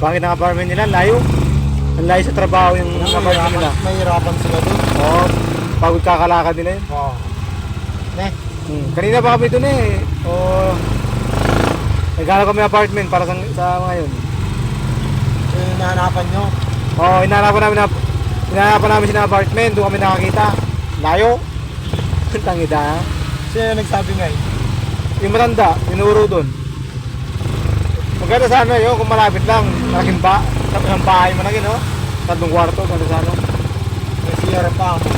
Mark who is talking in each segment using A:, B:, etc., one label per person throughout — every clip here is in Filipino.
A: Bakit ang apartment nila? Layo. Ang layo sa trabaho yung apartment nila.
B: Mahirapan sila doon.
A: Oo. Pagod kakalakad nila yun.
B: Oo. Ne?
A: Kanina pa kami doon eh. Naghanap kami apartment para sa ngayon.
B: Hinahanapan nyo.
A: Oo, hinahanapan namin siya ng apartment. Doon kami nakakita. Layo. Tangida ha.
B: Sino nagsabi nga eh?
A: Yung matanda, minuro doon. Maganda sana yun kung malapit lang. Malaking isang bahay mo na gino. 3 kwarto, ganda sana.
B: May CR pa ako.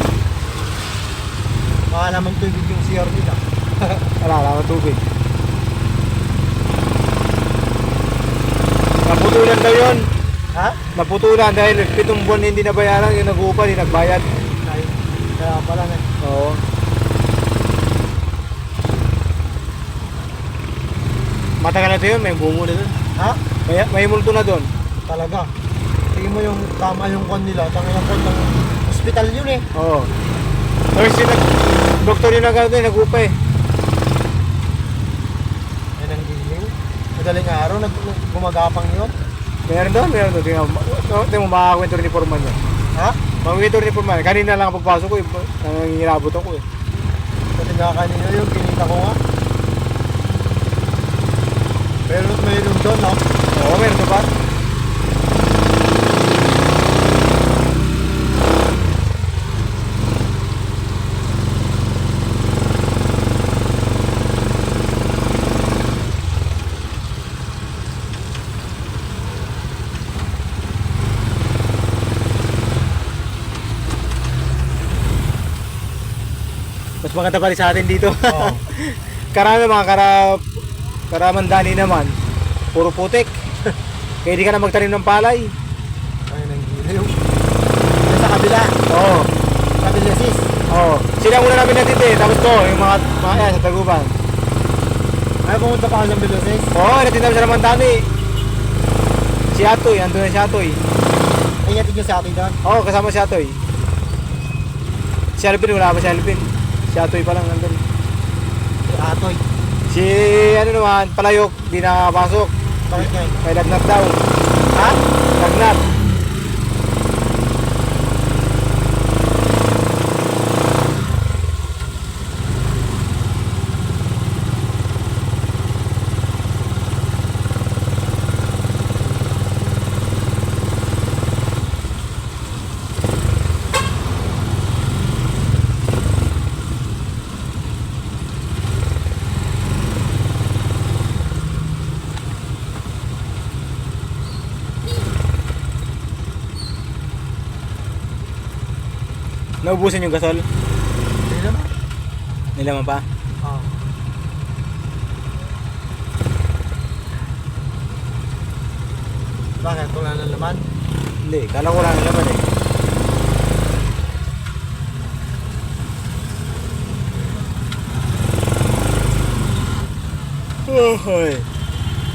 B: Baka naman tubig yung CR nila.
A: Wala naman tubig. Naputulan daw yun.
B: Ha?
A: Naputulan dahil 7 buwan hindi nabayaran. Yung nag-uupa, hindi nagbayad.
B: Kaya pala na.
A: Oo. Matagal na ito yun, may bungo na doon.
B: Ha?
A: May multo na doon.
B: Talaga. Tingin mo yung tama yung kon nila. Tama yung kon ng hospital yun eh.
A: Oo. First yun, doktor yun nag-uupa eh.
B: Yan ang giliw. Madaling araw, gumagapang yun.
A: Meron doon. Tingnan mo, makakwento rin ni Foreman yan.
B: Ha?
A: Makakwento rin ni Foreman. Kanina lang ang pagpasok ko, nangingilabot ako eh.
B: Kasi nga kanina yung kinita ko nga. Mayroon doon, no?
A: Oo, meron doon ba? Mas maganda pa rin sa atin dito.
B: Oo.
A: Karami mga karamandani naman. Puro putik. Kaya di ka na magtanim ng palay.
B: Ayun ang giliw. Yan sa kabila.
A: Oo.
B: Kabila sis.
A: Oo. Sila muna namin natin eh. Tapos to, yung mga yan sa Taguban.
B: Ay, pumunta pa ka ng kabila sis.
A: Oo, natin namin sa Ramandani. Si Atoy, andun na si Atoy.
B: Ingatin nyo sa atin doon.
A: Oo, kasama si Atoy. Si Alvin, wala pa si Alvin. Si Atoy pa lang nandun.
B: Si Atoy.
A: Si ano naman, Palayok, di nakapasok.
B: Bakit nga eh?
A: May lagnat daw.
B: Ha?
A: Lagnat. Naubusan yung gasol?
B: Hindi naman.
A: Nilaman pa?
B: Oo. Bakit? Wala nang laman?
A: Hindi, kala ko lang naman eh. Hoy.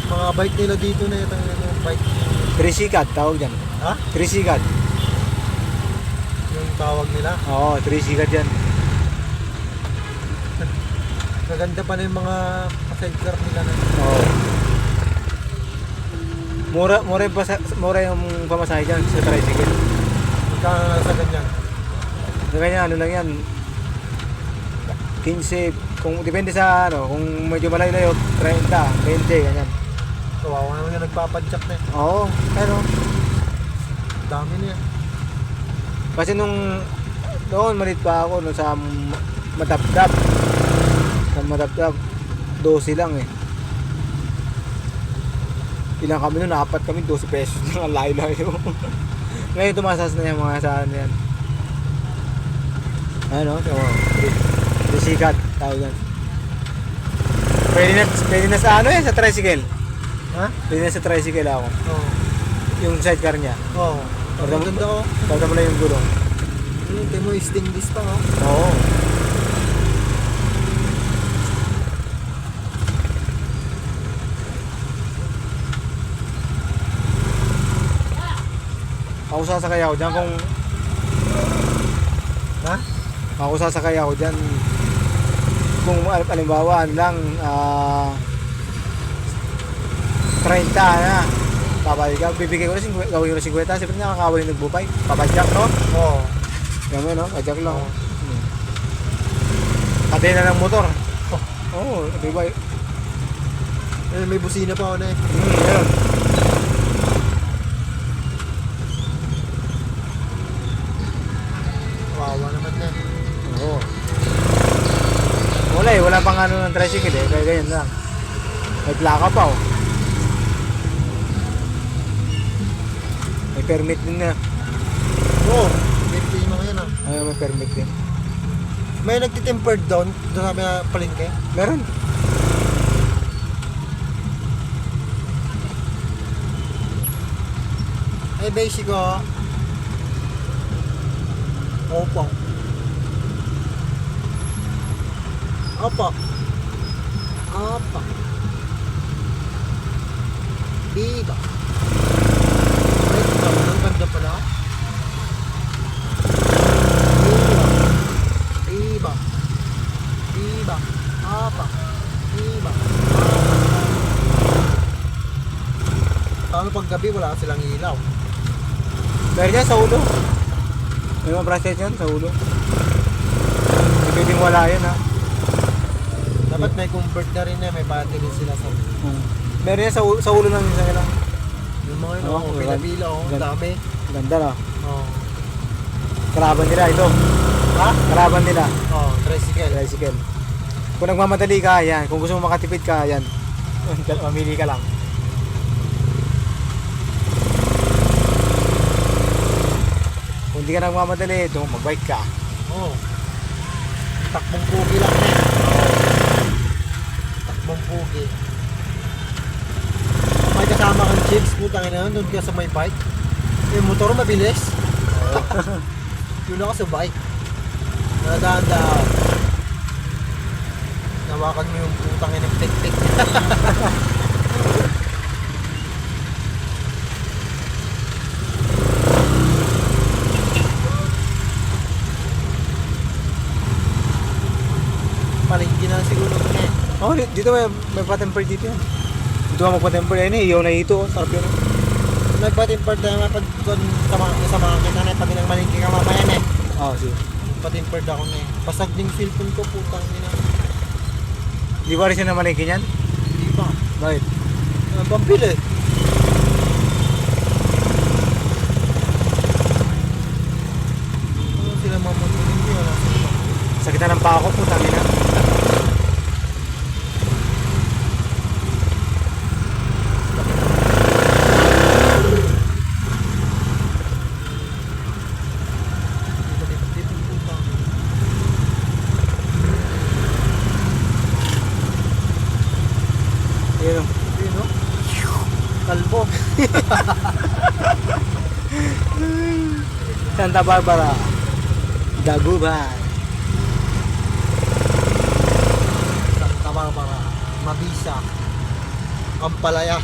B: Mga bike nila dito na yung bike.
A: Trisikat tawag dyan.
B: Ha?
A: Trisikat.
B: Yung tawag nila.
A: Oo, trisikat yan.
B: Maganda pa na yung mga passenger nila na.
A: Oo. Mura yung pamasahe dyan sa tricycle.
B: Magkano na sa ganyan.
A: Sa kanya ano lang yan. 15, kung depende sa ano, kung medyo malayo-layo, 30, 20, ganyan.
B: Kawawa naman yung nagpapadyak na eh.
A: Oo, pero
B: Dami na yan.
A: kasi noon malit pa ako no, sa Madapdap. Sa Madapdap 12 lang eh. Ilang kami noon, 4 kami, 12 pesos lang, ang layo-layo. Ngayon tumasas na yung mga saan yan. Ano, so, trisikat tawag yan. Pwede na sa ano yan, sa tricycle.
B: Ha?
A: Pwede na sa tricycle ako.
B: Oo.
A: Yung sidecar niya.
B: Oo. Ang ganda ko.
A: Tawag mo lang yung gulong.
B: Hindi mo stainless pa oh.
A: Oo. Ako sasakay ako dyan kung...
B: Ha?
A: Ako sasakay ako dyan kung alimbawa lang 30 na. Kakaway ka, bibigay ko na gawin ko na 50. Siyempre nakakaway yung nagbupay. Papadyak, no?
B: Oo.
A: Gano'n, no? Padyak lang.
B: Oo.
A: Kadena ng motor. Oo, di ba?
B: May busina pa ako na eh.
A: Meron.
B: Wawa naman na.
A: Oo. Wala eh, wala pang ano ng tricycle eh, kaya ganyan lang. May plaka pa oh. May permit din na.
B: Oo. May pino yan ah.
A: Ay, may permit din.
B: May nagtitempered doon sa may palengke.
A: Meron.
B: Eh basic oh. Opo. Opo. Opo. Iba. Ito, ang ganda pala. Iba. Iba. Apa. Iba. Paano pag gabi wala silang ilaw?
A: Meron yan sa ulo. May mga bracelet yan sa ulo. Hindi pwedeng wala yan ha.
B: Dapat may convert na rin na may battery sila sa
A: Meron yan sa ulo ng isa nila.
B: yung mga yun,
A: Oo,
B: oh, pila-pila oh, ang
A: ganda.
B: dami.
A: Ganda na.
B: Oh.
A: Kalaban nila ito.
B: Ha?
A: Kalaban nila.
B: Oh, tricycle.
A: Tricycle. Kung nagmamadali ka, yan. Kung gusto mo makatipid ka, yan. Mamili ka lang. Kung hindi ka nagmamadali, ito, magbike ka.
B: Oh. Takbong pugi lang eh. Takbong pugi. Kung may kasama kang chips, putang ina yun, doon ka sa may bike. Yung motor mabilis. Yun ako sa bike. Nadaan-daan. Nawakan mo yung putang ina ng tik-tik. Palingki na siguro ito eh.
A: Oh, dito may patemper dito yan. Dito ka magpatemper yan eh. Iyaw na ito. Oh. Sarap yun.
B: Nagpa-temper na pag doon sa mga kita na pag nang malingki ka mamaya na eh.
A: Oh, sige.
B: Pa-tempered ako na eh. Pasag din cellphone ko putang ina.
A: Di ba rin siya namalingkin yan?
B: Hindi ba?
A: Bakit?
B: Bambil eh. Ano sila mamatunin ko wala sila.
A: Sakit na ng paa ko, putang ina.
B: Dito putang.
A: Ayun o.
B: Yun no? Kalbo.
A: Santa Barbara. Daguban.
B: Santa Barbara. Mabisa. Ampalaya.